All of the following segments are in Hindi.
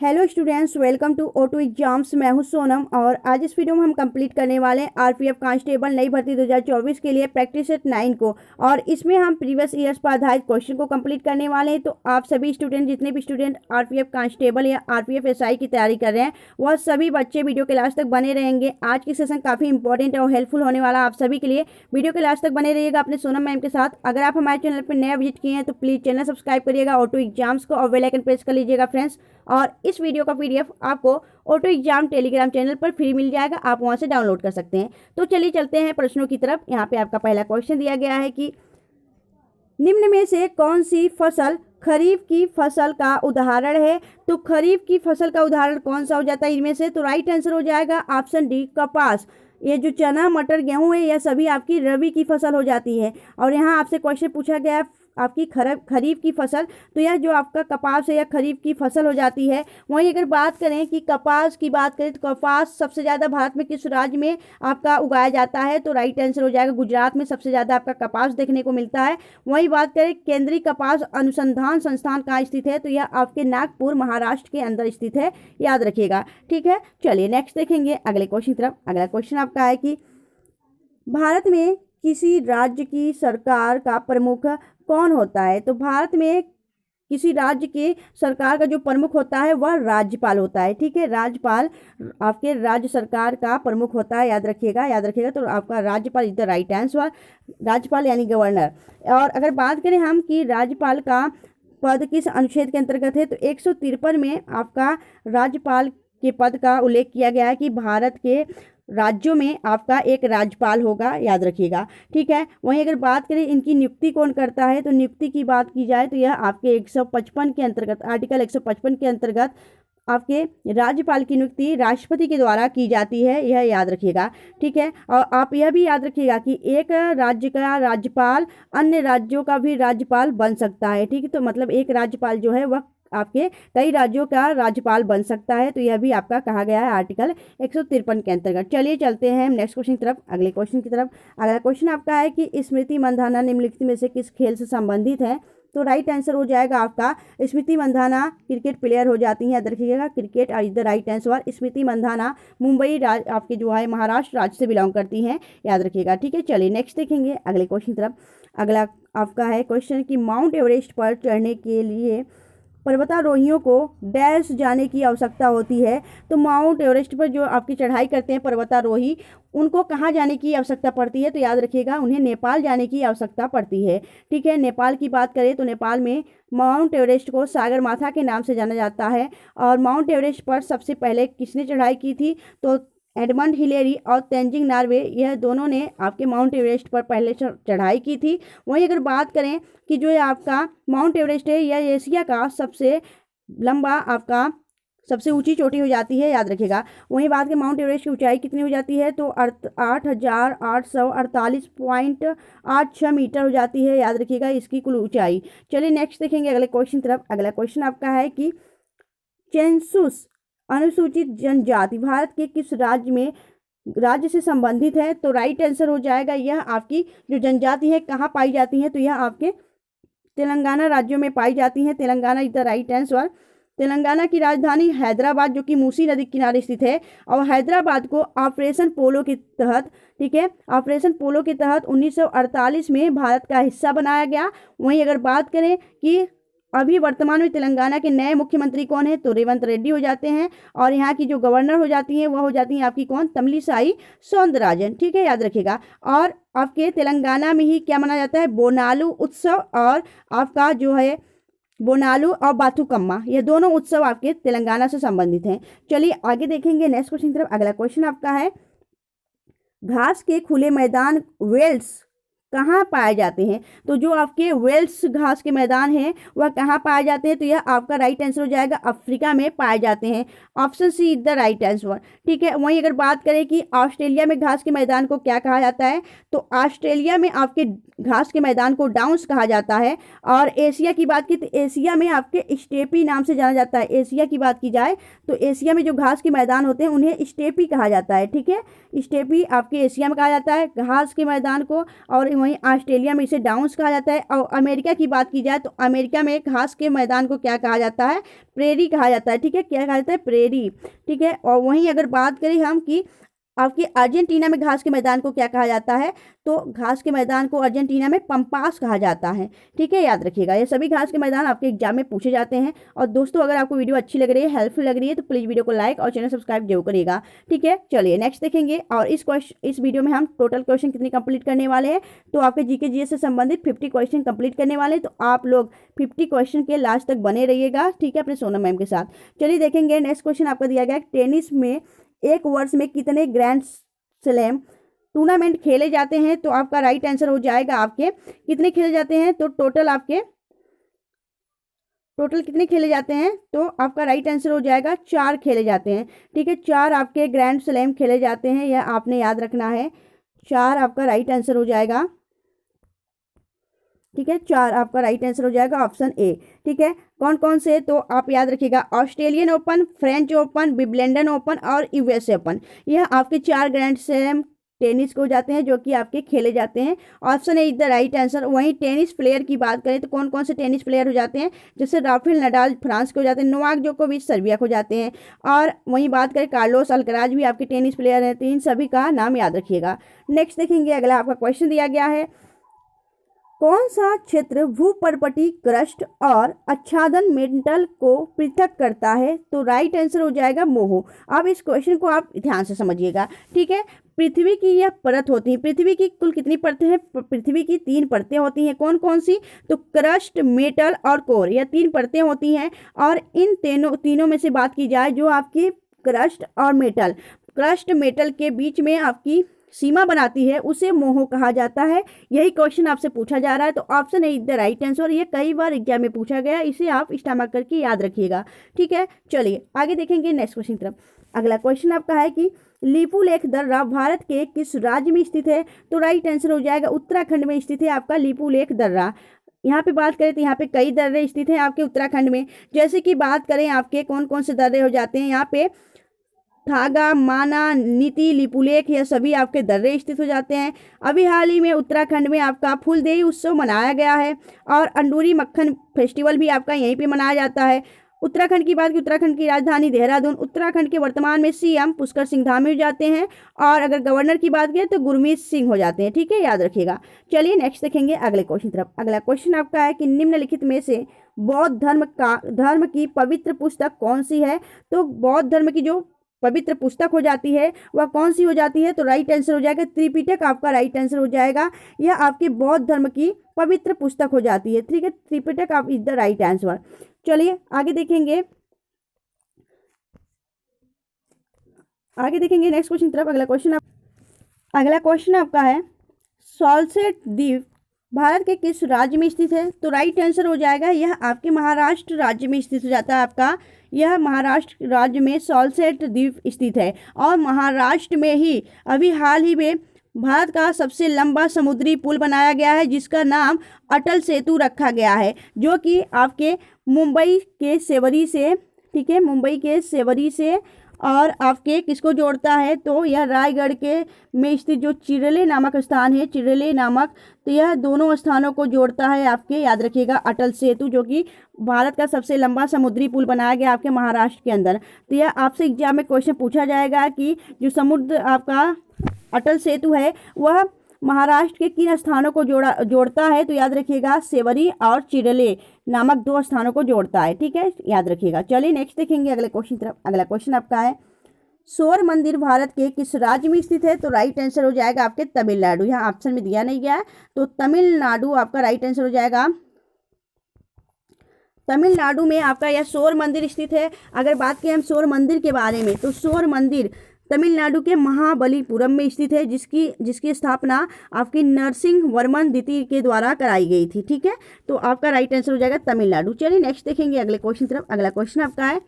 Hello students, welcome to O2 exams. मैं हूं सोनम और आज इस वीडियो में हम कंप्लीट करने वाले हैं आरपीएफ कांस्टेबल नई भर्ती 2024 के लिए प्रैक्टिस सेट 9 को। और इसमें हम प्रीवियस ईयर्स पर आधारित क्वेश्चन को कंप्लीट करने वाले हैं। तो आप सभी स्टूडेंट, जितने भी स्टूडेंट आरपीएफ कांस्टेबल या आरपीएफ एसआई की तैयारी कर रहे हैं, वह सभी बच्चे वीडियो के लास्ट तक बने रहेंगे। आज की सेशन काफ़ी इंपॉर्टेंट और हेल्पफुल होने वाला आप सभी के लिए। वीडियो के लास्ट तक बने रहिएगा अपने सोनम मैम के साथ। अगर आप हमारे चैनल पर नया विजिट किए हैं तो प्लीज़ चैनल सब्सक्राइब करिएगा O2 एग्जाम्स को और बेल आइकन प्रेस कर लीजिएगा फ्रेंड्स। और इस वीडियो का पीडीएफ आपको O2 एग्जाम टेलीग्राम चैनल पर फ्री मिल जाएगा, आप वहां से डाउनलोड कर सकते हैं। तो चलिए चलते हैं प्रश्नों की तरफ। यहाँ पे आपका पहला क्वेश्चन दिया गया है कि निम्न में से कौन सी फसल खरीफ की फसल का उदाहरण है। तो खरीफ की फसल का उदाहरण कौन सा हो जाता है इनमें से? तो राइट आंसर हो जाएगा ऑप्शन डी, कपास। ये जो चना, मटर, गेहूं है, यह सभी आपकी रबी की फसल हो जाती है। और यहाँ आपसे क्वेश्चन पूछा गया है आपकी खरीफ की फसल, तो यह जो आपका कपास है यह खरीफ की फसल हो जाती है। वहीं अगर बात करें कि कपास की बात करें तो कपास सबसे ज़्यादा भारत में किस राज्य में आपका उगाया जाता है? तो राइट आंसर हो जाएगा गुजरात में सबसे ज़्यादा आपका कपास देखने को मिलता है। वहीं बात करें केंद्रीय कपास अनुसंधान संस्थान कहाँ स्थित है? तो यह आपके नागपुर महाराष्ट्र के अंदर स्थित है, याद रखिएगा। ठीक है, चलिए नेक्स्ट देखेंगे अगले क्वेश्चन की तरफ। अगला क्वेश्चन आपका है कि भारत में किसी राज्य की सरकार का प्रमुख कौन होता है? तो भारत में किसी राज्य की सरकार का जो प्रमुख होता है वह राज्यपाल होता है। ठीक है, राज्यपाल आपके राज्य सरकार का प्रमुख होता है, याद रखिएगा। तो आपका राज्यपाल इज द राइट आंसर, राज्यपाल यानी गवर्नर। और अगर बात करें हम कि राज्यपाल का पद किस अनुच्छेद के अंतर्गत है, तो 153 में आपका राज्यपाल के पद का उल्लेख किया गया है कि भारत के राज्यों में आपका एक राज्यपाल होगा, याद रखिएगा। ठीक है, वहीं अगर बात करें इनकी नियुक्ति कौन करता है, तो नियुक्ति की बात की जाए तो यह आपके 155 के अंतर्गत, आर्टिकल 155 के अंतर्गत आपके राज्यपाल की नियुक्ति राष्ट्रपति के द्वारा की जाती है, यह याद रखिएगा। ठीक है, और आप यह भी याद रखिएगा कि एक राज्य का राज्यपाल अन्य राज्यों का भी राज्यपाल बन सकता है। ठीक है, तो मतलब एक राज्यपाल जो है वह आपके कई राज्यों का राज्यपाल बन सकता है। तो यह भी आपका कहा गया है आर्टिकल 153 के अंतर्गत। चलिए चलते हैं नेक्स्ट क्वेश्चन की तरफ, अगले क्वेश्चन की तरफ। अगला क्वेश्चन आपका है कि स्मृति मंधाना निम्नलिखित में से किस खेल से संबंधित है? तो राइट आंसर हो जाएगा आपका स्मृति मंधाना क्रिकेट प्लेयर हो जाती हैं, याद रखिएगा। Cricket is the right answer. Smriti Mandhana Mumbai आपके जो है महाराष्ट्र राज्य से बिलोंग करती हैं, याद रखिएगा। ठीक है, चलिए नेक्स्ट देखेंगे अगले क्वेश्चन की तरफ। अगला आपका है क्वेश्चन कि माउंट एवरेस्ट पर चढ़ने के लिए पर्वतारोहियों को डैश जाने की आवश्यकता होती है। तो माउंट एवरेस्ट पर जो आपकी चढ़ाई करते हैं पर्वतारोही, उनको कहाँ जाने की आवश्यकता पड़ती है? तो याद रखिएगा उन्हें नेपाल जाने की आवश्यकता पड़ती है। ठीक है, नेपाल की बात करें तो नेपाल में माउंट एवरेस्ट को सागरमाथा के नाम से जाना जाता है। और माउंट एवरेस्ट पर सबसे पहले किसने चढ़ाई की थी? तो एडमंड हिलेरी और तेंजिंग नॉर्वे, यह दोनों ने आपके माउंट एवरेस्ट पर पहले चढ़ाई की थी। वहीं अगर बात करें कि जो आपका माउंट एवरेस्ट है यह एशिया का सबसे लंबा आपका सबसे ऊंची चोटी हो जाती है, याद रखिएगा। वहीं बात करें माउंट एवरेस्ट की ऊंचाई कितनी हो जाती है? तो 8,848.86 मीटर हो जाती है, याद रखिएगा इसकी कुल ऊंचाई। चलिए नेक्स्ट देखेंगे अगले क्वेश्चन तरफ। अगला क्वेश्चन आपका है कि सेंसस अनुसूचित जनजाति भारत के किस राज्य से संबंधित है? तो राइट आंसर हो जाएगा यह आपकी जो जनजाति है कहाँ पाई जाती है? तो यह आपके तेलंगाना राज्यों में पाई जाती हैं। Telangana is the right answer. Telangana की राजधानी हैदराबाद जो कि मूसी नदी किनारे स्थित है। और हैदराबाद को ऑपरेशन पोलो के तहत, ठीक है, ऑपरेशन पोलो के तहत 1948 में भारत का हिस्सा बनाया गया। वहीं अगर बात करें कि अभी वर्तमान में तेलंगाना के नए मुख्यमंत्री कौन है? तो रेवंत रेड्डी हो जाते हैं। और यहाँ की जो गवर्नर हो जाती हैं वह हो जाती हैं आपकी कौन? तमिलिसाई सौंदरराजन। ठीक है, याद रखिएगा। और आपके तेलंगाना में ही क्या मनाया जाता है? बोनालू उत्सव और आपका जो है बोनालू और बाथुकम्मा, ये दोनों उत्सव आपके तेलंगाना से संबंधित हैं। चलिए आगे देखेंगे नेक्स्ट क्वेश्चन की तरफ। अगला क्वेश्चन आपका है घास के खुले मैदान वेल्स कहाँ पाए जाते हैं? तो जो आपके वेल्स घास के मैदान हैं वह कहाँ पाए जाते हैं? तो यह आपका राइट आंसर हो जाएगा अफ्रीका में पाए जाते हैं। Option C is the right answer. ठीक है, वहीं अगर बात करें कि ऑस्ट्रेलिया में घास के मैदान को क्या कहा जाता है? तो ऑस्ट्रेलिया में आपके घास के मैदान को डाउन्स कहा जाता है। और एशिया की बात की तो एशिया में आपके स्टेपी नाम से जाना जाता है। एशिया की बात की जाए तो एशिया में जो घास के मैदान होते हैं उन्हें स्टेपी कहा जाता है। ठीक है, स्टेपी आपके एशिया में कहा जाता है घास के मैदान को। और वहीं ऑस्ट्रेलिया में इसे डाउन्स कहा जाता है। और अमेरिका की बात की जाए तो अमेरिका में घास के मैदान को क्या कहा जाता है? प्रेरी कहा जाता है। ठीक है, क्या कहा जाता है? प्रेरी। ठीक है, और वहीं अगर बात करें हम कि आपकी अर्जेंटीना में घास के मैदान को क्या कहा जाता है, तो घास के मैदान को अर्जेंटीना में पंपास कहा जाता है। ठीक है, याद रखिएगा, ये सभी घास के मैदान आपके एग्जाम में पूछे जाते हैं। और दोस्तों, अगर आपको वीडियो अच्छी लग रही है, हेल्पफुल लग रही है, तो प्लीज़ वीडियो को लाइक और चैनल सब्सक्राइब जरूर करिएगा। ठीक है, चलिए नेक्स्ट देखेंगे। और इस वीडियो में हम टोटल क्वेश्चन कितने कंप्लीट करने वाले हैं, तो आपके जीके जीएस से संबंधित 50 क्वेश्चन कंप्लीट करने वाले हैं। तो आप लोग 50 क्वेश्चन के लास्ट तक बने रहिएगा। ठीक है, अपने सोनम मैम के साथ। चलिए देखेंगे, नेक्स्ट क्वेश्चन आपका दिया गया है, टेनिस में एक वर्ष में कितने ग्रैंड स्लैम टूर्नामेंट खेले जाते हैं? तो आपका राइट आंसर हो जाएगा आपके कितने खेले जाते हैं, तो टोटल कितने खेले जाते हैं, तो आपका राइट आंसर हो जाएगा 4 खेले जाते हैं। ठीक है, 4 आपके ग्रैंड स्लैम खेले जाते हैं, यह आपने याद रखना है। 4 आपका राइट आंसर हो जाएगा। ठीक है, 4 आपका राइट आंसर हो जाएगा, ऑप्शन ए। ठीक है, कौन कौन से, तो आप याद रखिएगा, Australian open, French open, Wimbledon open और यूएस ओपन। यह आपके 4 ग्रैंड स्लैम टेनिस को जाते हैं जो कि आपके खेले जाते हैं। Option A is the right answer. वहीं टेनिस प्लेयर की बात करें तो कौन कौन से टेनिस प्लेयर हो जाते हैं, जैसे राफेल नडाल फ्रांस के हो जाते हैं, नोवाक जोकोविच सर्बिया को हो जाते हैं। और वहीं बात करें कार्लोस अल्कराज भी आपके टेनिस प्लेयर हैं। तो इन सभी का नाम याद रखिएगा। नेक्स्ट देखेंगे, अगला आपका क्वेश्चन दिया गया है, कौन सा क्षेत्र भूपर्वतीय क्रस्ट और आच्छादन मेंटल को पृथक करता है? तो राइट आंसर हो जाएगा मोह। अब इस क्वेश्चन को आप ध्यान से समझिएगा। ठीक है, पृथ्वी की यह परत होती है। पृथ्वी की कुल कितनी परतें हैं? पृथ्वी की 3 परतें होती हैं। कौन कौन सी? तो क्रस्ट, मेटल और कोर, यह 3 परतें होती हैं। और इन तीनों में से बात की जाए, जो आपकी क्रस्ट और मेटल के बीच में आपकी सीमा बनाती है, उसे मोह कहा जाता है। यही क्वेश्चन आपसे पूछा जा रहा है, तो option A is the right answer. ये कई बार एग्जाम में पूछा गया, इसे आप स्टमक करके याद रखिएगा। ठीक है, चलिए आगे देखेंगे नेक्स्ट क्वेश्चन की तरफ। अगला क्वेश्चन आपका है कि लिपुलेख दर्रा भारत के किस राज्य में स्थित है? तो राइट आंसर हो जाएगा उत्तराखंड में स्थित है आपका लिपुलेख दर्रा। यहाँ पे बात करें तो यहाँ पे कई दर्रे स्थित हैं आपके उत्तराखंड में। जैसे कि बात करें आपके कौन कौन से दर्रे हो जाते हैं, यहाँ पे थागा, माना, नीति, लिपुलेख, यह सभी आपके दर्रे स्थित हो जाते हैं। अभी हाल ही में उत्तराखंड में आपका फूलदेई उत्सव मनाया गया है और अंडूरी मक्खन फेस्टिवल भी आपका यहीं पे मनाया जाता है। उत्तराखंड की बात की, उत्तराखंड की राजधानी देहरादून। उत्तराखंड के वर्तमान में सीएम पुष्कर सिंह धामी हो जाते हैं और अगर गवर्नर की बात करें तो गुरमीत सिंह हो जाते हैं। ठीक है, याद रखिएगा। चलिए नेक्स्ट देखेंगे अगले क्वेश्चन तरफ। अगला क्वेश्चन आपका है कि निम्नलिखित में से बौद्ध धर्म की पवित्र पुस्तक कौन सी है? तो बौद्ध धर्म की जो पवित्र पुस्तक हो जाती है वह कौन सी हो जाती है? तो राइट आंसर हो जाएगा त्रिपिटक, आपका राइट आंसर हो जाएगा। यह आपकी बौद्ध धर्म की पवित्र पुस्तक हो जाती है। ठीक है, त्रिपिटक आप इज द राइट आंसर। चलिए आगे देखेंगे नेक्स्ट क्वेश्चन तरफ। अगला क्वेश्चन आपका है, सॉल्सेट द्वीप भारत के किस राज्य में स्थित है? तो राइट आंसर हो जाएगा, यह आपके महाराष्ट्र राज्य में स्थित हो जाता है आपका। यह महाराष्ट्र राज्य में सॉल्सेट द्वीप स्थित है और महाराष्ट्र में ही अभी हाल ही में भारत का सबसे लंबा समुद्री पुल बनाया गया है, जिसका नाम अटल सेतु रखा गया है, जो कि आपके मुंबई के सेवरी से, ठीक है, मुंबई के सेवरी से और आपके किसको जोड़ता है? तो यह रायगढ़ के में स्थित जो चिरले नामक स्थान है, चिरले नामक, तो यह दोनों स्थानों को जोड़ता है आपके, याद रखिएगा, अटल सेतु, जो कि भारत का सबसे लंबा समुद्री पुल बनाया गया आपके महाराष्ट्र के अंदर। तो यह आपसे एग्जाम में क्वेश्चन पूछा जाएगा कि जो समुद्र आपका अटल सेतु है वह महाराष्ट्र के किन स्थानों को जोड़ता है? तो याद रखिएगा, सेवरी और चिरले नामक 2 स्थानों को जोड़ता है। ठीक है, याद रखिएगा। चलिए नेक्स्ट देखेंगे अगले क्वेश्चन तरफ। अगला क्वेश्चन आपका है, सौर मंदिर भारत के किस राज्य में स्थित है? तो राइट आंसर हो जाएगा आपके तमिलनाडु। यहाँ ऑप्शन में दिया नहीं गया है, तो तमिलनाडु आपका राइट आंसर हो जाएगा। तमिलनाडु में आपका यह सौर मंदिर स्थित है। अगर बात करें हम सौर मंदिर के बारे में, तो सौर मंदिर तमिलनाडु के महाबलीपुरम में स्थित है, जिसकी स्थापना आपकी नरसिंह वर्मन द्वितीय के द्वारा कराई गई थी। ठीक है, तो आपका राइट आंसर हो जाएगा तमिलनाडु। चलिए नेक्स्ट देखेंगे अगले क्वेश्चन तरफ। अगला क्वेश्चन आपका है,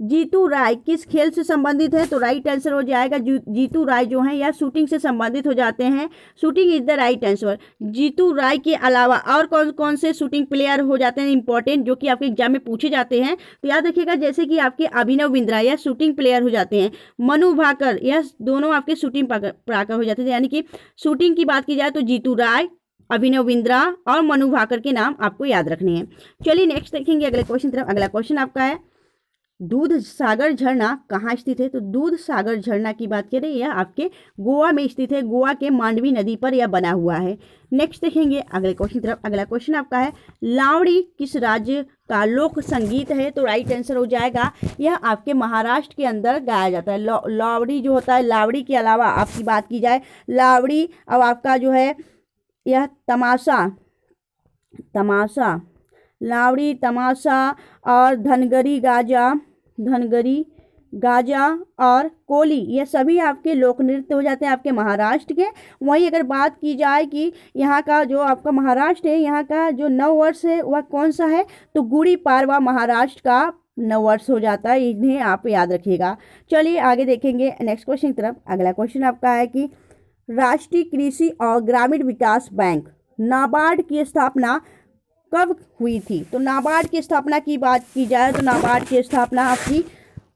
जीतू राय किस खेल से संबंधित है? तो राइट आंसर हो जाएगा, जीतू राय जो है यह शूटिंग से संबंधित हो जाते हैं। Shooting is the right answer. Jitu Rai के अलावा और कौन कौन से शूटिंग प्लेयर हो जाते हैं इंपॉर्टेंट, जो कि आपके एग्जाम में पूछे जाते हैं? तो याद रखिएगा, जैसे कि आपके अभिनव बिंद्रा यह शूटिंग प्लेयर हो जाते हैं, मनु भाकर, यह दोनों आपके शूटिंग प्राकर हो जाते हैं। यानी कि शूटिंग की बात की जाए तो जीतू राय अभिनव बिंद्रा और मनु भाकर के नाम आपको याद रखने हैं। चलिए नेक्स्ट देखेंगे अगले क्वेश्चन तरफ। अगला क्वेश्चन आपका है दूध सागर झरना कहाँ स्थित है? तो दूध सागर झरना की बात करें यह आपके गोवा में स्थित है, गोवा के मांडवी नदी पर यह बना हुआ है। नेक्स्ट देखेंगे अगले क्वेश्चन तरफ। अगला क्वेश्चन आपका है लावड़ी किस राज्य का लोक संगीत है? तो राइट आंसर हो जाएगा यह आपके महाराष्ट्र के अंदर गाया जाता है। लावड़ी जो होता है, लावड़ी के अलावा आपकी बात की जाए लावड़ी, अब आपका जो है यह तमाशा, लावड़ी, तमाशा और धनगरी गाजा और कोली, ये सभी आपके लोक नृत्य हो जाते हैं आपके महाराष्ट्र के। वहीं अगर बात की जाए कि यहाँ का जो आपका महाराष्ट्र है, यहाँ का जो नववर्ष है वह कौन सा है? तो गुड़ी पाड़वा महाराष्ट्र का नववर्ष हो जाता है, इन्हें आप याद रखिएगा। चलिए आगे देखेंगे नेक्स्ट क्वेश्चन की तरफ। अगला क्वेश्चन आपका है कि राष्ट्रीय कृषि और ग्रामीण विकास बैंक नाबार्ड की स्थापना कब हुई थी? तो नाबार्ड की स्थापना की बात की जाए तो नाबार्ड की स्थापना आपकी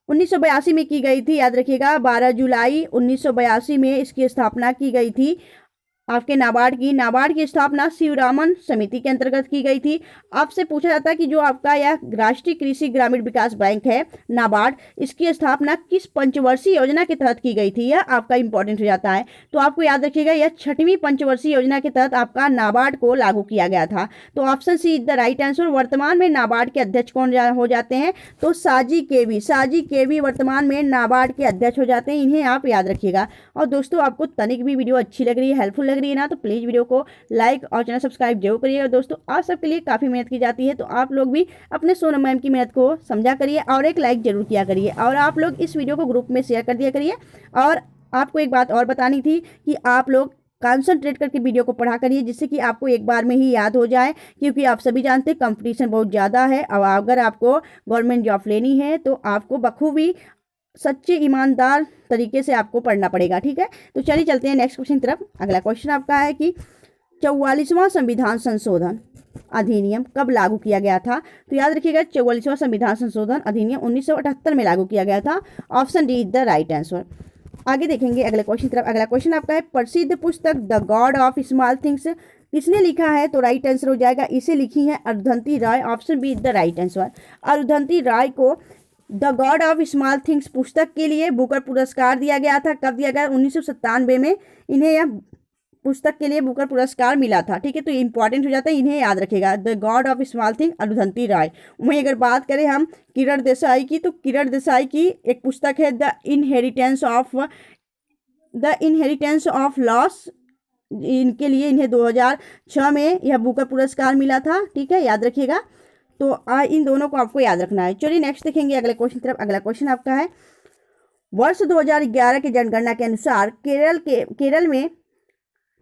1982 में की गई थी, याद रखिएगा 12 जुलाई 1982 में इसकी स्थापना की गई थी आपके नाबार्ड की स्थापना शिवरामन समिति के अंतर्गत की गई थी। आपसे पूछा जाता है कि जो आपका यह राष्ट्रीय कृषि ग्रामीण विकास बैंक है नाबार्ड, इसकी स्थापना किस पंचवर्षीय योजना के तहत की गई थी? यह आपका इंपॉर्टेंट हो जाता है। तो आपको याद रखिएगा यह 6वीं पंचवर्षीय योजना के तहत आपका नाबार्ड को लागू किया गया था। तो option C is the right answer. वर्तमान में नाबार्ड के अध्यक्ष कौन हो जाते हैं? तो साजी केवी वर्तमान में नाबार्ड के अध्यक्ष हो जाते हैं, इन्हें आप याद रखिएगा। और दोस्तों आपको तनिक भी वीडियो अच्छी लग रही है, हेल्पफुल लग रही है ना, तो प्लीज़ वीडियो को लाइक और चैनल सब्सक्राइब जरूर करिएगा। दोस्तों आप सबके लिए काफ़ी मेहनत की जाती है, तो आप लोग भी अपने सोनम मैम की मेहनत को समझा करिए और एक लाइक जरूर किया करिए, और आप लोग इस वीडियो को ग्रुप में शेयर कर दिया करिए। और आपको एक बात और बतानी थी कि आप लोग कॉन्सेंट्रेट करके वीडियो को पढ़ा करिए, जिससे कि आपको एक बार में ही याद हो जाए, क्योंकि आप सभी जानते हैं कंपटीशन बहुत ज़्यादा है। और अगर आपको गवर्नमेंट जॉब लेनी है तो आपको बखूबी सच्चे ईमानदार तरीके से आपको पढ़ना पड़ेगा, ठीक है। तो चलिए चलते हैं नेक्स्ट क्वेश्चन की तरफ। अगला क्वेश्चन आपका है कि 44वां संविधान संशोधन अधिनियम कब लागू किया गया था? तो याद रखिएगा 44वां संविधान संशोधन अधिनियम 1978 में लागू किया गया था। Option D is the right answer. आगे देखेंगे अगले क्वेश्चन की तरफ। अगला क्वेश्चन आपका है प्रसिद्ध पुस्तक the God of Small things किसने लिखा है? तो राइट आंसर हो जाएगा इसे लिखी है Arundhati Roy. Option B is the right answer. Arundhati Roy को The God of Small Things पुस्तक के लिए बुकर पुरस्कार दिया गया था। कब दिया गया? 1997 में इन्हें यह पुस्तक के लिए बुकर पुरस्कार मिला था, ठीक है। तो ये इंपॉर्टेंट हो जाता है, इन्हें याद रखेगा। The God of Small Thing Arundhati Roy. वहीं अगर बात करें हम किरण देसाई की, तो किरण देसाई की एक पुस्तक है द इनहेरिटेंस ऑफ लॉस। इनके लिए इन्हें 2006 में यह बुकर पुरस्कार मिला था, ठीक है, याद रखिएगा। तो इन दोनों को आपको याद रखना है। चलिए नेक्स्ट देखेंगे अगले क्वेश्चन की तरफ। अगला क्वेश्चन आपका है वर्ष 2011 की जनगणना के अनुसार केरल में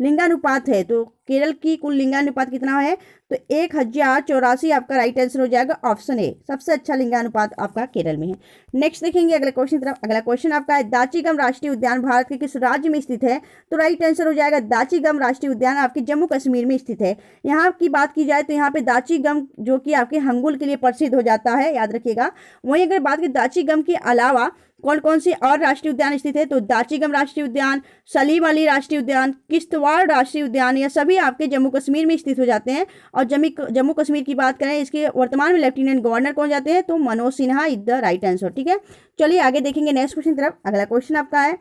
लिंगानुपात है। तो केरल की कुल लिंगानुपात कितना है? तो 1084 आपका राइट आंसर हो जाएगा। ऑप्शन ए, सबसे अच्छा लिंगानुपात आपका केरल में है। नेक्स्ट देखेंगे अगले क्वेश्चन की तरफ। अगला क्वेश्चन आपका है दाचीगम राष्ट्रीय उद्यान भारत के किस राज्य में स्थित है? तो राइट आंसर हो जाएगा दाचीगम राष्ट्रीय उद्यान आपके जम्मू कश्मीर में स्थित है। यहाँ की बात की जाए तो यहाँ पे दाचीगम जो कि आपके हंगुल के लिए प्रसिद्ध हो जाता है, याद रखिएगा। वहीं अगर बात की दाचीगम के अलावा कौन कौन से और राष्ट्रीय उद्यान स्थित है? तो दाचीगम राष्ट्रीय उद्यान, सलीम अली राष्ट्रीय उद्यान, किश्तवाड़ राष्ट्रीय उद्यान, यह सभी आपके जम्मू कश्मीर में स्थित हो जाते हैं। और जम्मू कश्मीर की बात करें, इसके वर्तमान में लेफ्टिनेंट गवर्नर कौन जाते हैं? तो Manoj Sinha is the right answer, ठीक है। चलिए आगे देखेंगे नेक्स्ट क्वेश्चन की तरफ। अगला क्वेश्चन आपका है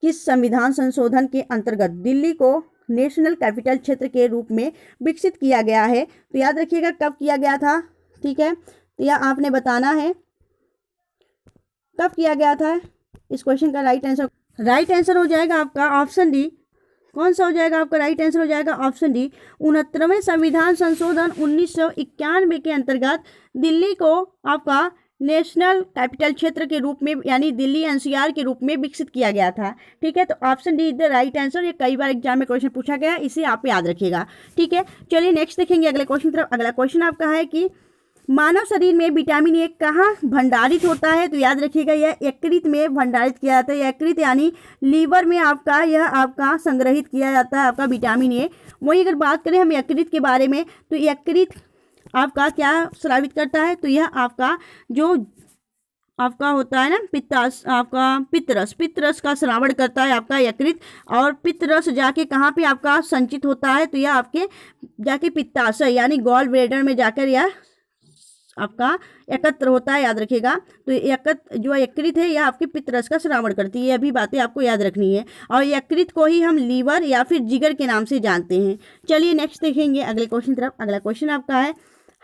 किस संविधान संशोधन के अंतर्गत दिल्ली को नेशनल कैपिटल क्षेत्र के रूप में विकसित किया गया है? तो याद रखिएगा कब किया गया था, ठीक है। तो यह आपने बताना है कब किया गया था। इस क्वेश्चन का राइट आंसर हो जाएगा आपका ऑप्शन डी। कौन सा हो जाएगा आपका राइट आंसर? हो जाएगा ऑप्शन डी। 69वें संविधान संशोधन 1991 के अंतर्गत दिल्ली को आपका नेशनल कैपिटल क्षेत्र के रूप में, यानी दिल्ली एनसीआर के रूप में विकसित किया गया था, ठीक है। तो option D is the right answer. ये कई बार एग्जाम में क्वेश्चन पूछा गया, इसे आप याद रखिएगा, ठीक है। चलिए नेक्स्ट देखेंगे अगले क्वेश्चन की तरफ। अगला क्वेश्चन आपका है कि मानव शरीर में विटामिन ए कहाँ भंडारित होता है? तो याद रखिएगा यह यकृत में भंडारित किया जाता है। यकृत यानी लीवर में यह आपका संग्रहित किया जाता है आपका विटामिन ए। वहीं अगर बात करें हम यकृत के बारे में, तो यकृत आपका क्या स्रावित करता है? तो यह आपका जो आपका होता है ना पित्ताश, आपका पित्तरस, पित्तरस का श्रावण करता है आपका यकृत, और पित्तरस जाके कहाँ पे आपका संचित होता है, तो यह आपके जाके पित्ताशय यानी गॉल ब्लैडर में जाकर यह आपका एकत्र होता है, याद रखिएगा। तो एकत्र जो यकृत है यह आपके पित्तरस का श्रावण करती है, यह भी बातें आपको याद रखनी है। और यकृत को ही हम लीवर या फिर जिगर के नाम से जानते हैं। चलिए नेक्स्ट देखेंगे अगले क्वेश्चन तरफ। अगला क्वेश्चन आपका है,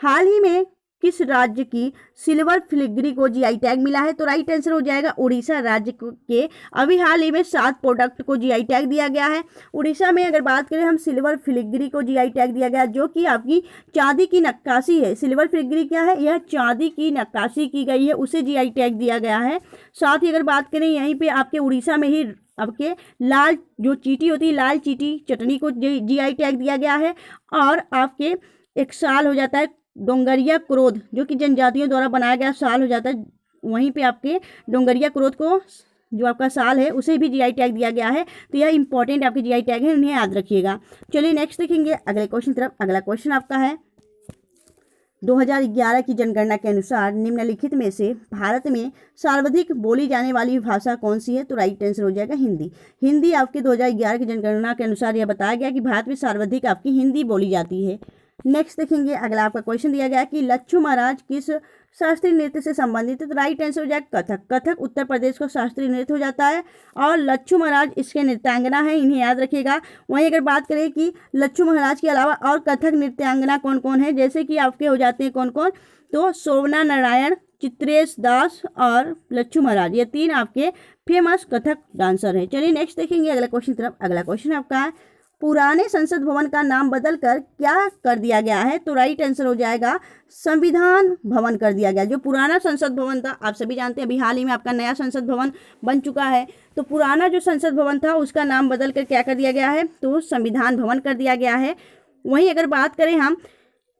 हाल ही में किस राज्य की सिल्वर फिलिग्री को जीआई टैग मिला है, तो राइट आंसर हो जाएगा उड़ीसा राज्य के। अभी हाल ही में 7 प्रोडक्ट को जीआई टैग दिया गया है। उड़ीसा में अगर बात करें हम, सिल्वर फिलिग्री को जीआई टैग दिया गया, जो कि आपकी चांदी की नक्काशी है। सिल्वर फिलिग्री क्या है, यह चांदी की नक्काशी की गई है, उसे जीआई टैग दिया गया है। साथ ही अगर बात करें यहीं पे आपके उड़ीसा में ही आपके लाल जो चीटी होती है, लाल चीटी चटनी को जीआई टैग दिया गया है। और आपके एक साल हो जाता है डोंगरिया क्रोध, जो कि जनजातियों द्वारा बनाया गया साल हो जाता है, वहीं पे आपके डोंगरिया क्रोध को जो आपका साल है उसे भी जीआई टैग दिया गया है। तो यह इंपॉर्टेंट आपके जीआई टैग है, उन्हें याद रखिएगा। चलिए नेक्स्ट देखेंगे अगले क्वेश्चन तरफ। अगला क्वेश्चन आपका है, 2011 की जनगणना के अनुसार निम्नलिखित में से भारत में सर्वाधिक बोली जाने वाली भाषा कौन सी है, तो राइट आंसर हो जाएगा हिंदी। हिंदी आपके 2011 की जनगणना के अनुसार यह बताया गया कि भारत में सर्वाधिक आपकी हिंदी बोली जाती है। नेक्स्ट देखेंगे अगला आपका क्वेश्चन दिया गया कि लच्छू महाराज किस शास्त्रीय नृत्य से संबंधित है, तो राइट आंसर हो जाएगा कथक। कथक उत्तर प्रदेश का शास्त्रीय नृत्य हो जाता है, और लच्छू महाराज इसके नृत्यांगना है, इन्हें याद रखिएगा। वहीं अगर बात करें कि लच्छू महाराज के अलावा और कथक नृत्यांगना कौन कौन है, जैसे कि आपके हो जाते हैं कौन कौन, तो शोभना नारायण, चित्रेश दास और लच्छू महाराज, ये 3 आपके फेमस कथक डांसर हैं। चलिए नेक्स्ट देखेंगे अगला क्वेश्चन तरफ। अगला क्वेश्चन आपका है, पुराने संसद भवन का नाम बदलकर क्या कर दिया गया है, तो राइट आंसर हो जाएगा संविधान भवन कर दिया गया। जो पुराना संसद भवन था, आप सभी जानते हैं अभी हाल ही में आपका नया संसद भवन बन चुका है, तो पुराना जो संसद भवन था उसका नाम बदलकर क्या कर दिया गया है, तो संविधान भवन कर दिया गया है। वहीं अगर बात करें हम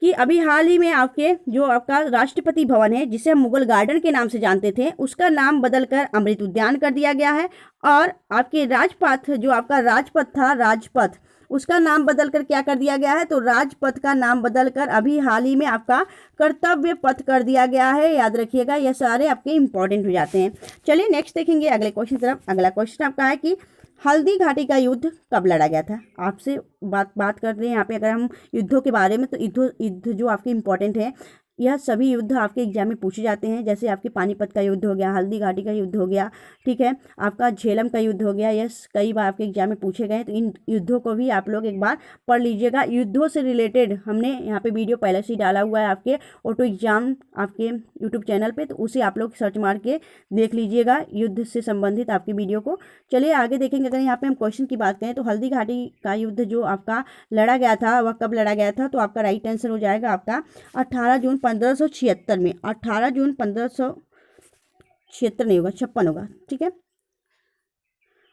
कि अभी हाल ही में आपके जो आपका राष्ट्रपति भवन है, जिसे हम मुगल गार्डन के नाम से जानते थे, उसका नाम बदलकर अमृत उद्यान कर दिया गया है। और आपके राजपथ जो आपका राजपथ था, राजपथ, उसका नाम बदलकर क्या कर दिया गया है, तो राजपथ का नाम बदलकर अभी हाल ही में आपका कर्तव्य पथ कर दिया गया है, याद रखिएगा। यह सारे आपके इंपॉर्टेंट हो जाते हैं। चलिए नेक्स्ट देखेंगे अगले क्वेश्चन तरफ। अगला क्वेश्चन आपका है कि हल्दी घाटी का युद्ध कब लड़ा गया था। आपसे बात कर रहे हैं यहाँ पे अगर हम युद्धों के बारे में, तो युद्ध जो आपके इंपॉर्टेंट है, यह सभी युद्ध आपके एग्जाम में पूछे जाते हैं। जैसे आपके पानीपत का युद्ध हो गया, हल्दी घाटी का युद्ध हो गया, ठीक है, आपका झेलम का युद्ध हो गया, यह कई बार आपके एग्जाम में पूछे गए। तो इन युद्धों को भी आप लोग एक बार पढ़ लीजिएगा। युद्धों से रिलेटेड हमने यहाँ पे वीडियो पहले से ही डाला हुआ है आपके ऑटो एग्जाम आपके यूट्यूब चैनल पे, तो उसे आप लोग सर्च मार के देख लीजिएगा युद्ध से संबंधित आपकी वीडियो को। चलिए आगे देखेंगे। अगर यहाँ पे हम क्वेश्चन की बात करें, तो हल्दी घाटी का युद्ध जो आपका लड़ा गया था वह कब लड़ा गया था, तो आपका राइट आंसर हो जाएगा आपका 18 जून 1576 में। 18 जून 1576 नहीं होगा, 56 होगा, ठीक है।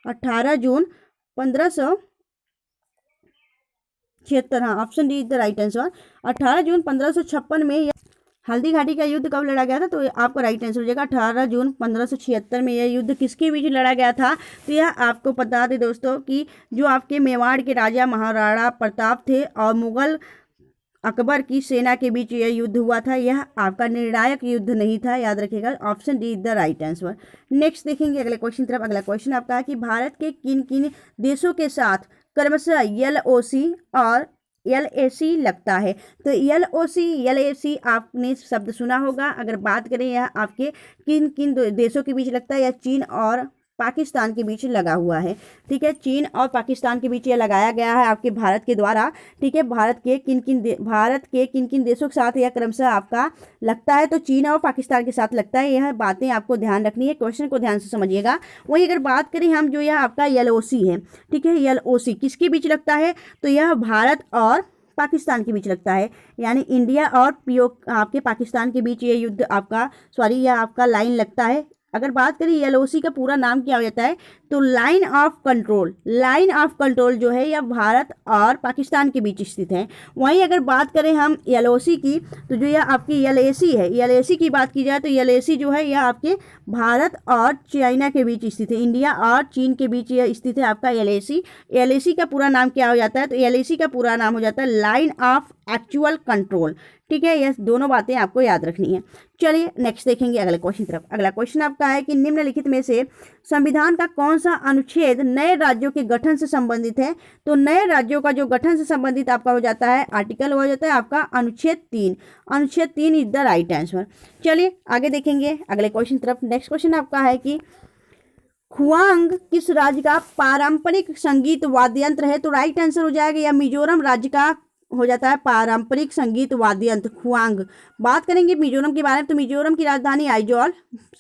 18 जून 1576, हाँ, option D is the right answer. 18 जून 1556 में हल्दी घाटी का युद्ध कब लड़ा गया था, तो आपको राइट आंसर हो जाएगा 18 जून 1576 में। यह युद्ध किसके बीच लड़ा गया था, तो यह आपको बता दें दोस्तों कि जो आपके मेवाड़ के राजा महाराणा प्रताप थे और मुगल अकबर की सेना के बीच यह युद्ध हुआ था। यह आपका निर्णायक युद्ध नहीं था, याद रखिएगा। Option D is the right answer. Next देखेंगे अगले क्वेश्चन तरफ। अगला क्वेश्चन आपका है कि भारत के किन किन देशों के साथ क्रमशः LOC और LAC लगता है, तो LOC LAC आपने शब्द सुना होगा। अगर बात करें यह आपके किन किन देशों के बीच लगता है, यह चीन और पाकिस्तान के बीच लगा हुआ है, ठीक है। चीन और पाकिस्तान के बीच यह लगाया गया है आपके भारत के द्वारा, ठीक है। भारत के किन किन देशों के साथ यह क्रमशः आपका लगता है, तो चीन और पाकिस्तान के साथ लगता है। यह बातें आपको ध्यान रखनी है, क्वेश्चन को ध्यान से समझिएगा। वहीं अगर बात करें हम, जो यह आपका LOC है, ठीक है, LOC किसके बीच लगता है, तो यह भारत और पाकिस्तान के बीच लगता है, यानी इंडिया और आपके पाकिस्तान के बीच ये युद्ध आपका यह आपका लाइन लगता है। अगर बात करें LOC का पूरा नाम क्या हो जाता है, तो line of control. Line of control जो है यह भारत और पाकिस्तान के बीच स्थित है। वहीं अगर बात करें हम LOC की, तो जो यह आपकी LAC है, LAC की बात की जाए तो LAC जो है यह आपके भारत और चाइना के बीच स्थित है, इंडिया और चीन के बीच यह स्थित है आपका LAC। LAC का पूरा नाम क्या हो जाता है, तो LAC का पूरा नाम हो जाता है लाइन ऑफ एक्चुअल कंट्रोल। ठीक है, ये दोनों बातें आपको याद रखनी है। चलिए नेक्स्ट देखेंगे अगले क्वेश्चन तरफ। अगला क्वेश्चन आपका है कि निम्नलिखित में से संविधान का कौन सा अनुच्छेद नए राज्यों के गठन से संबंधित है? तो नए राज्यों का जो गठन से संबंधित आपका हो जाता है आर्टिकल हो जाता है आपका अनुच्छेद 3। अनुच्छेद 3 इज द राइट आंसर। चलिए आगे देखेंगे अगले क्वेश्चन तरफ। नेक्स्ट क्वेश्चन आपका है कि खुआंग किस राज्य का पारंपरिक संगीत वाद्य यंत्र है? तो राइट आंसर हो जाएगा या मिजोरम राज्य का हो जाता है पारंपरिक संगीत वाद्य यंत्र खुआंग। बात करेंगे मिजोरम के बारे में, तो मिजोरम की राजधानी आइजोल।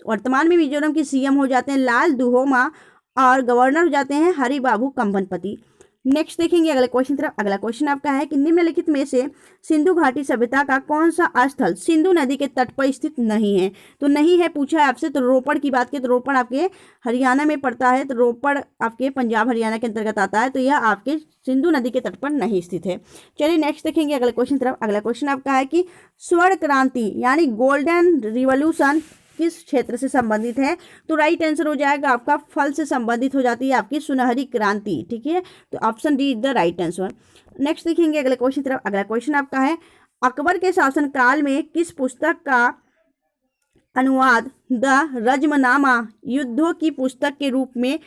वर्तमान में मिजोरम के सीएम हो जाते हैं लाल दुहोमा और गवर्नर हो जाते हैं हरिबाबू कंभनपति। नेक्स्ट देखेंगे अगले क्वेश्चन तरफ। अगला क्वेश्चन आपका है कि निम्नलिखित में से सिंधु घाटी सभ्यता का कौन सा स्थल सिंधु नदी के तट पर स्थित नहीं है? तो नहीं है पूछा है आपसे, तो रोपड़ की बात की तो रोपड़ आपके हरियाणा में पड़ता है, तो रोपड़ आपके पंजाब हरियाणा के अंतर्गत आता है, तो यह आपके सिंधु नदी के तट पर नहीं स्थित है। चलिए नेक्स्ट देखेंगे अगले क्वेश्चन तरफ। अगला क्वेश्चन आपका है कि स्वर्ण क्रांति यानी गोल्डन रिवॉल्यूशन किस क्षेत्र से संबंधित है? तो राइट आंसर हो जाएगा आपका फल से संबंधित हो जाती है आपकी सुनहरी क्रांति। ठीक है, तो option D is the right answer. Next देखेंगे अगले क्वेश्चन तरफ। अगला क्वेश्चन आपका है अकबर के शासनकाल में किस पुस्तक का अनुवाद द रज्मनामा युद्धों की पुस्तक के रूप में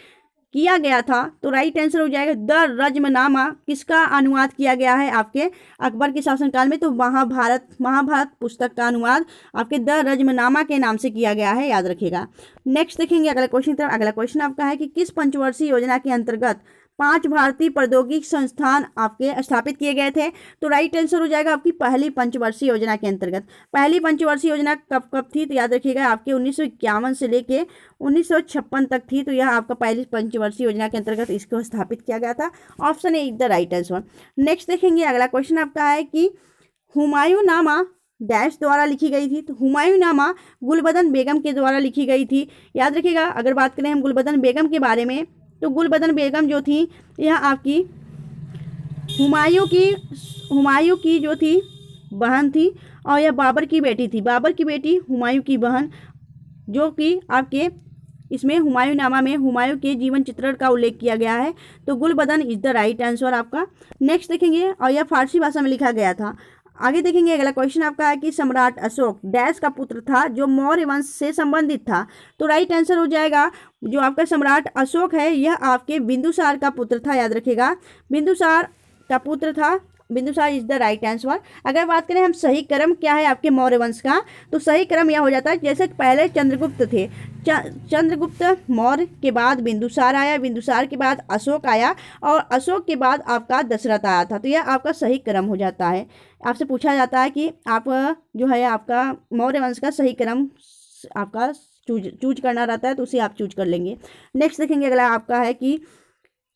किया गया था? तो राइट आंसर हो जाएगा द रज्मनामा किसका अनुवाद किया गया है आपके अकबर के शासनकाल में? तो महाभारत पुस्तक का अनुवाद आपके द रज्मनामा के नाम से किया गया है, याद रखिएगा। नेक्स्ट देखेंगे अगला क्वेश्चन तरफ। अगला क्वेश्चन आपका है कि किस पंचवर्षीय योजना के अंतर्गत 5 भारतीय प्रौद्योगिकी संस्थान आपके स्थापित किए गए थे? तो राइट आंसर हो जाएगा आपकी पहली पंचवर्षीय योजना के अंतर्गत। पहली पंचवर्षीय योजना कब थी? तो याद रखिएगा आपके 1951 से लेके 1956 तक थी, तो यह आपका पहली पंचवर्षीय योजना के अंतर्गत इसको स्थापित किया गया था। Option A is the right answer. Next देखेंगे अगला क्वेश्चन आपका है कि हुमायूंनामा डैश द्वारा लिखी गई थी? तो हुमायूंनामा गुलबदन बेगम के द्वारा लिखी गई थी, याद रखिएगा। अगर बात करें हम गुलबदन बेगम के बारे में, तो गुलबदन बेगम जो थी यह आपकी हुमायूं की जो थी बहन थी, और यह बाबर की बेटी थी। बाबर की बेटी हुमायूं की बहन, जो कि आपके इसमें हुमायूंनामा में हुमायूं के जीवन चित्रण का उल्लेख किया गया है, तो Gulbadan is the right answer आपका। नेक्स्ट देखेंगे, और यह फारसी भाषा में लिखा गया था। आगे देखेंगे अगला क्वेश्चन आपका है कि सम्राट अशोक डैश का पुत्र था जो मौर्य वंश से संबंधित था? तो राइट आंसर हो जाएगा जो आपका सम्राट अशोक है यह आपके बिंदुसार का पुत्र था, याद रखिएगा। बिंदुसार का पुत्र था, Bindusara is the right answer. अगर बात करें हम सही क्रम क्या है आपके मौर्य वंश का, तो सही क्रम यह हो जाता है जैसे पहले चंद्रगुप्त थे, चंद्रगुप्त मौर्य के बाद बिंदुसार आया, बिंदुसार के बाद अशोक आया, और अशोक के बाद आपका दशरथ आया था, तो यह आपका सही क्रम हो जाता है। आपसे पूछा जाता है कि आप जो है आपका मौर्य वंश का सही क्रम आपका चूज करना रहता है, तो उसे आप चूज कर लेंगे। नेक्स्ट देखेंगे अगला आपका है कि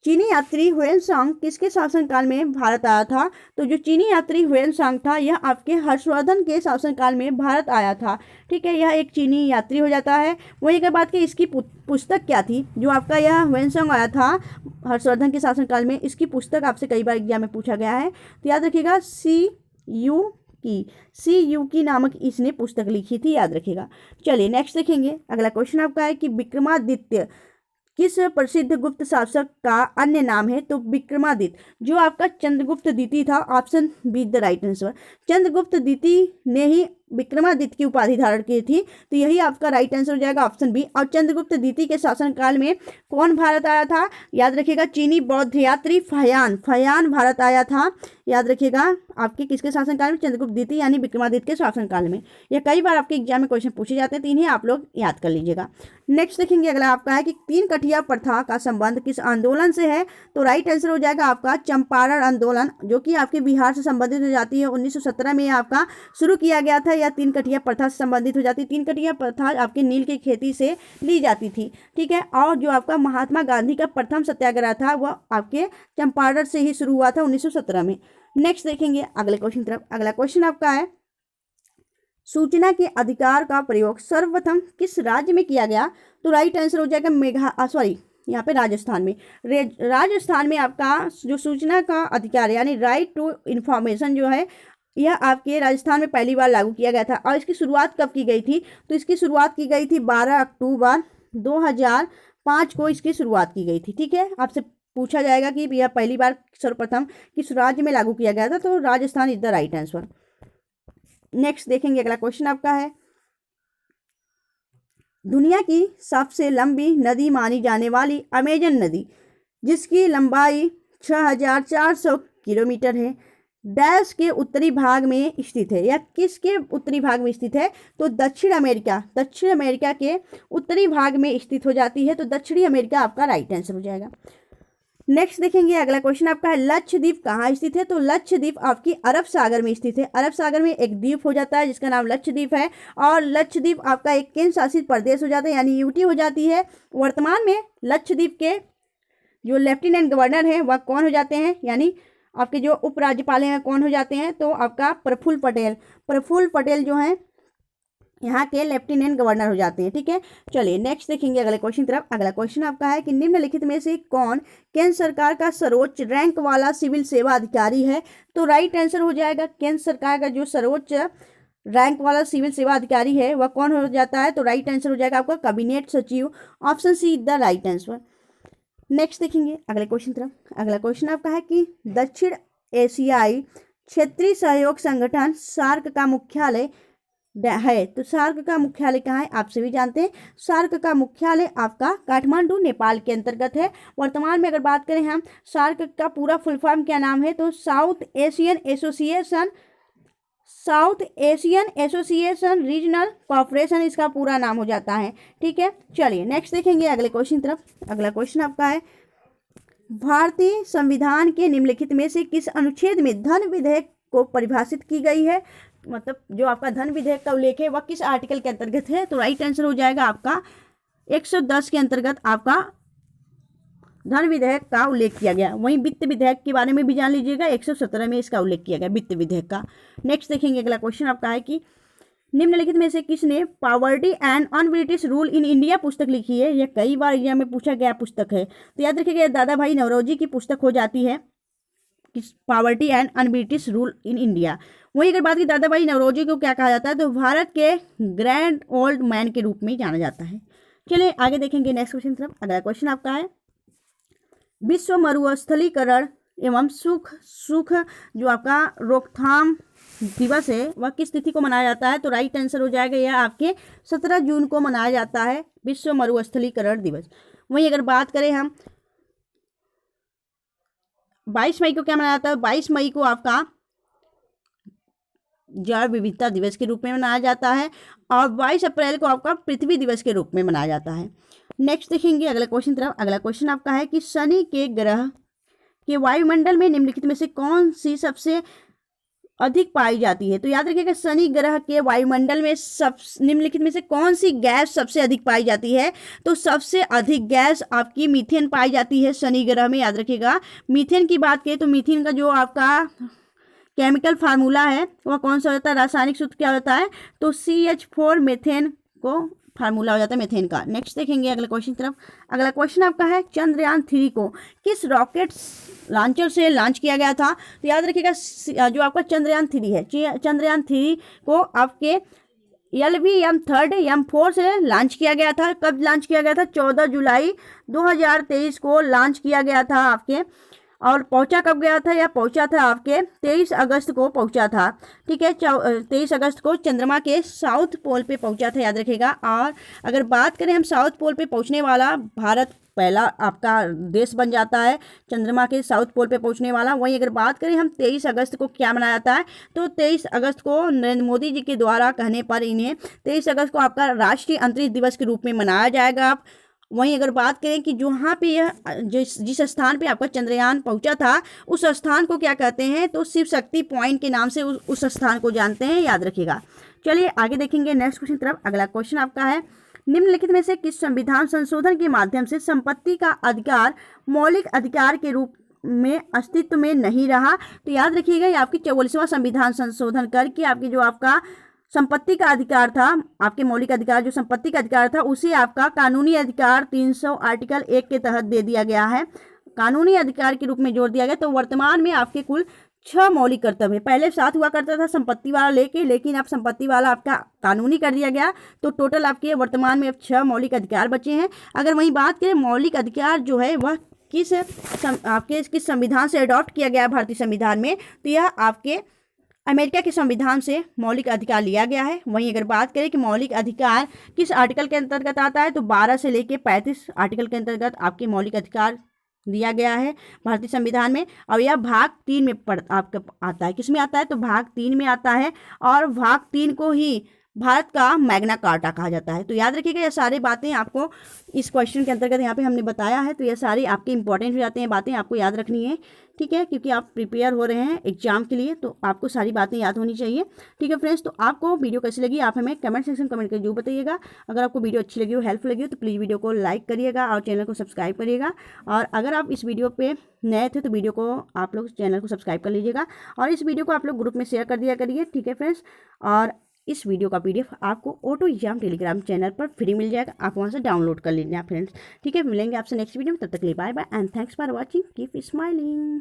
चीनी यात्री हुएनसांग किसके शासनकाल में भारत आया था? तो जो चीनी यात्री हुएनसांग था यह आपके हर्षवर्धन के शासनकाल में भारत आया था। ठीक है, यह एक चीनी यात्री हो जाता है। वही अगर बात करें इसकी पुस्तक क्या थी, जो आपका यह हुएनसांग आया था हर्षवर्धन के शासनकाल में, इसकी पुस्तक आपसे कई बार एग्जाम में पूछा गया है, तो याद रखिएगा सी यू की नामक इसने पुस्तक लिखी थी, याद रखिएगा। चलिए नेक्स्ट देखेंगे अगला क्वेश्चन आपका है कि विक्रमादित्य किस प्रसिद्ध गुप्त शासक का अन्य नाम है? तो विक्रमादित्य जो आपका चंद्रगुप्त द्वितीय था, option be the right answer. Chandragupta द्वितीय ने ही विक्रमादित्य की उपाधि धारण की थी, तो यही आपका राइट आंसर हो जाएगा ऑप्शन बी। और चंद्रगुप्त द्वितीय के शासनकाल में कौन भारत आया था? याद रखिएगा चीनी बौद्ध यात्री फयान भारत आया था, याद रखिएगा आपके किसके शासनकाल में? चंद्रगुप्त द्वितीय यानी विक्रमादित्य के शासनकाल में। यह कई बार आपके एग्जाम में क्वेश्चन पूछे जाते हैं, तो इन्हें आप लोग याद कर लीजिएगा। नेक्स्ट देखेंगे अगला आपका है कि 3 कठिया प्रथा का संबंध किस आंदोलन से है? तो राइट आंसर हो जाएगा आपका चंपारण आंदोलन, जो कि आपके बिहार से संबंधित हो जाती है। 1917 में आपका शुरू किया गया था, या 3 कठिया प्रथा से संबंधित हो जाती है। 3 कठिया प्रथा आपके नील की खेती से ली जाती थी, ठीक है। और जो आपका महात्मा गांधी का प्रथम सत्याग्रह था वह आपके चंपारण से ही शुरू हुआ था 1917 में। नेक्स्ट देखेंगे अगले क्वेश्चन तरफ। अगला क्वेश्चन आपका है सूचना के अधिकार का प्रयोग सर्वप्रथम किस राज्य में किया गया? तो राइट आंसर हो जाएगा यहाँ पे राजस्थान में। राजस्थान में आपका जो सूचना का अधिकार यानी राइट टू इंफॉर्मेशन जो है यह आपके राजस्थान में पहली बार लागू किया गया था। और इसकी शुरुआत कब की गई थी? तो इसकी शुरुआत की गई थी 12 अक्टूबर 2005 को इसकी शुरुआत की गई थी, ठीक है। आपसे पूछा जाएगा कि यह पहली बार सर्वप्रथम किस राज्य में लागू किया गया था, तो Rajasthan is the right answer. Next देखेंगे, अगला क्वेश्चन आपका है, दुनिया की सबसे लंबी नदी मानी जाने वाली अमेजन नदी, जिसकी लंबाई 6400 किलोमीटर है, डैश के उत्तरी भाग में स्थित है, या किसके उत्तरी भाग में स्थित है, तो दक्षिण अमेरिका के उत्तरी भाग में स्थित हो जाती है, तो दक्षिणी अमेरिका आपका राइट आंसर हो जाएगा। नेक्स्ट देखेंगे, अगला क्वेश्चन आपका है, लक्षद्वीप कहाँ स्थित है, तो लक्षद्वीप आपकी अरब सागर में स्थित है। अरब सागर में एक द्वीप हो जाता है जिसका नाम लक्षद्वीप है, और लक्षद्वीप आपका एक केंद्र शासित प्रदेश हो जाता है, यानी यूटी हो जाती है। वर्तमान में लक्षद्वीप के जो लेफ्टिनेंट गवर्नर हैं वह कौन हो जाते हैं, यानी आपके जो उपराज्यपाल हैं कौन हो जाते हैं, तो आपका प्रफुल्ल पटेल जो हैं यहाँ के लेफ्टिनेंट गवर्नर हो जाते हैं। ठीक है, चलिए नेक्स्ट देखेंगे अगले क्वेश्चन तरफ। अगला क्वेश्चन आपका है कि निम्नलिखित में से कौन केंद्र सरकार का सर्वोच्च रैंक वाला सिविल सेवा अधिकारी है, तो राइट आंसर हो जाएगा केंद्र सरकार का जो सर्वोच्च रैंक वाला सिविल सेवा अधिकारी है वह कौन हो जाता है, तो राइट आंसर हो जाएगा आपका कैबिनेट सचिव। Option see the right answer. Next देखेंगे अगले क्वेश्चन तरफ। अगला क्वेश्चन आपका है कि दक्षिण एशियाई क्षेत्रीय सहयोग संगठन सार्क का मुख्यालय है, तो सार्क का मुख्यालय कहाँ है, आप सभी जानते हैं। सार्क का मुख्यालय आपका काठमांडू नेपाल के अंतर्गत है। वर्तमान में अगर बात करें हम, सार्क का पूरा फुल फॉर्म क्या नाम है, तो south Asian association regional corporation इसका पूरा नाम हो जाता है। ठीक है, चलिए नेक्स्ट देखेंगे अगले क्वेश्चन तरफ। अगला क्वेश्चन आपका है, भारतीय संविधान के निम्नलिखित में से किस अनुच्छेद में धन विधेयक को परिभाषित की गई है, मतलब जो आपका धन विधेयक का उल्लेख है वह किस आर्टिकल के अंतर्गत है, तो राइट आंसर हो जाएगा आपका 110 के अंतर्गत आपका धन विधेयक का उल्लेख किया गया। वहीं वित्त विधेयक के बारे में भी जान लीजिएगा, 117 में इसका उल्लेख किया गया वित्त विधेयक का। नेक्स्ट देखेंगे अगला क्वेश्चन आपका है कि निम्नलिखित में से किसने poverty and un British rule in India पुस्तक लिखी है। यह कई बार एग्जाम में पूछा गया पुस्तक है, तो याद रखिएगा दादा भाई नौरोजी की पुस्तक हो जाती है poverty and un British rule in India. वहीं अगर बात की दादा भाई नौरोजी को क्या कहा जाता है, तो भारत के ग्रैंड ओल्ड मैन के रूप में जाना जाता है। चलिए आगे देखेंगे नेक्स्ट क्वेश्चन तरफ। अगला क्वेश्चन आपका है, विश्व मरुस्थलीकरण एवं सुख जो आपका रोकथाम दिवस है वह किस तिथि को मनाया जाता है, तो राइट आंसर हो जाएगा यह आपके 17 जून को मनाया जाता है विश्व मरुस्थलीकरण दिवस। वहीं अगर बात करें हम 22 मई को क्या मनाया जाता है, 22 मई को आपका जैव विविधता दिवस के रूप में मनाया जाता है, और 22 अप्रैल को आपका पृथ्वी दिवस के रूप में मनाया जाता है। नेक्स्ट देखेंगे अगला क्वेश्चन तरफ। अगला क्वेश्चन आपका है कि शनि के ग्रह के वायुमंडल में निम्नलिखित में से कौन सी सबसे अधिक पाई जाती है, तो याद रखिएगा शनि ग्रह के वायुमंडल में निम्नलिखित में से कौन सी गैस सबसे अधिक पाई जाती है, तो सबसे अधिक गैस आपकी मीथेन पाई जाती है शनि ग्रह में। याद रखिएगा मीथेन की बात करें तो मीथेन का जो आपका केमिकल फार्मूला है वह कौन सा होता है, रासायनिक सूत्र क्या होता है, तो CH4 मीथेन को फार्मूला हो जाता है मीथेन का। नेक्स्ट देखेंगे अगले क्वेश्चन तरफ। अगला क्वेश्चन आपका है, चंद्रयान 3 को किस रॉकेट लॉन्चर से लॉन्च किया गया था, तो याद रखिएगा जो आपका चंद्रयान 3 है, चंद्रयान 3 को आपके LVM-3 M4 से लॉन्च किया गया था। कब लॉन्च किया गया था, 14 जुलाई 2023 को लॉन्च किया गया था आपके, और पहुंचा कब गया था, या पहुंचा था आपके 23 अगस्त को पहुंचा था। ठीक है, 23 अगस्त को चंद्रमा के साउथ पोल पे पहुंचा था, याद रखिएगा। और अगर बात करें हम साउथ पोल पे पहुंचने वाला, भारत पहला आपका देश बन जाता है चंद्रमा के साउथ पोल पे पहुंचने वाला। वहीं अगर बात करें हम 23 अगस्त को क्या मनाया जाता है, तो 23 अगस्त को नरेंद्र मोदी जी के द्वारा कहने पर इन्हें 23 अगस्त को आपका राष्ट्रीय अंतरिक्ष दिवस के रूप में मनाया जाएगा। वहीं अगर बात करें कि जहाँ पे यह जिस स्थान पे आपका चंद्रयान पहुंचा था उस स्थान को क्या कहते हैं, तो शिव शक्ति पॉइंट के नाम से उस स्थान को जानते हैं, याद रखिएगा। चलिए आगे देखेंगे नेक्स्ट क्वेश्चन तरफ। अगला क्वेश्चन आपका है, निम्नलिखित में से किस संविधान संशोधन के माध्यम से संपत्ति का अधिकार मौलिक अधिकार के रूप में अस्तित्व में नहीं रहा, तो याद रखिएगा ये आपकी 44वां संविधान संशोधन करके आपकी जो आपका संपत्ति का अधिकार था, आपके मौलिक अधिकार जो संपत्ति का अधिकार था उसे आपका कानूनी अधिकार 300 आर्टिकल 1 के तहत दे दिया गया है, कानूनी अधिकार के रूप में जोड़ दिया गया। तो वर्तमान में आपके कुल 6 मौलिक कर्तव्य, पहले 7 हुआ करता था संपत्ति वाला लेके, लेकिन अब संपत्ति वाला आपका कानूनी कर दिया गया, तो टोटल आपके वर्तमान में अब 6 मौलिक अधिकार बचे हैं। अगर वहीं बात करें मौलिक अधिकार जो है वह आपके किस संविधान से अडॉप्ट किया गया है भारतीय संविधान में, तो यह आपके अमेरिका के संविधान से मौलिक अधिकार लिया गया है। वहीं अगर बात करें कि मौलिक अधिकार किस आर्टिकल के अंतर्गत आता है, तो 12 से लेकर 35 आर्टिकल के अंतर्गत आपके मौलिक अधिकार दिया गया है भारतीय संविधान में। और यह भाग 3 में आपका आता है। किस में आता है, तो भाग 3 में आता है, और भाग 3 को ही भारत का मैग्ना कार्टा कहा जाता है। तो याद रखिएगा, ये सारी बातें आपको इस क्वेश्चन के अंतर्गत यहाँ पे हमने बताया है। तो ये सारी आपके इंपॉर्टेंट हो जाते हैं, बातें आपको याद रखनी है, ठीक है, क्योंकि आप प्रिपेयर हो रहे हैं एग्जाम के लिए, तो आपको सारी बातें याद होनी चाहिए, ठीक है फ्रेंड्स। तो आपको वीडियो कैसी लगी आप हमें कमेंट सेक्शन कमेंट करके जो बताइएगा। अगर आपको वीडियो अच्छी लगी हो, हेल्पफुल लगी हो, तो प्लीज़ वीडियो को लाइक करिएगा और चैनल को सब्सक्राइब करिएगा। और अगर आप इस वीडियो पे नए थे तो वीडियो को आप लोग चैनल को सब्सक्राइब कर लीजिएगा, और इस वीडियो को आप लोग ग्रुप में शेयर कर दिया करिए, ठीक है फ्रेंड्स। और इस वीडियो का PDF आपको ऑटो एग्जाम टेलीग्राम चैनल पर फ्री मिल जाएगा, आप वहां से डाउनलोड कर लीजिए फ्रेंड्स, ठीक है। मिलेंगे आपसे नेक्स्ट वीडियो में, तब तक के लिए bye bye and thanks for watching, keep smiling.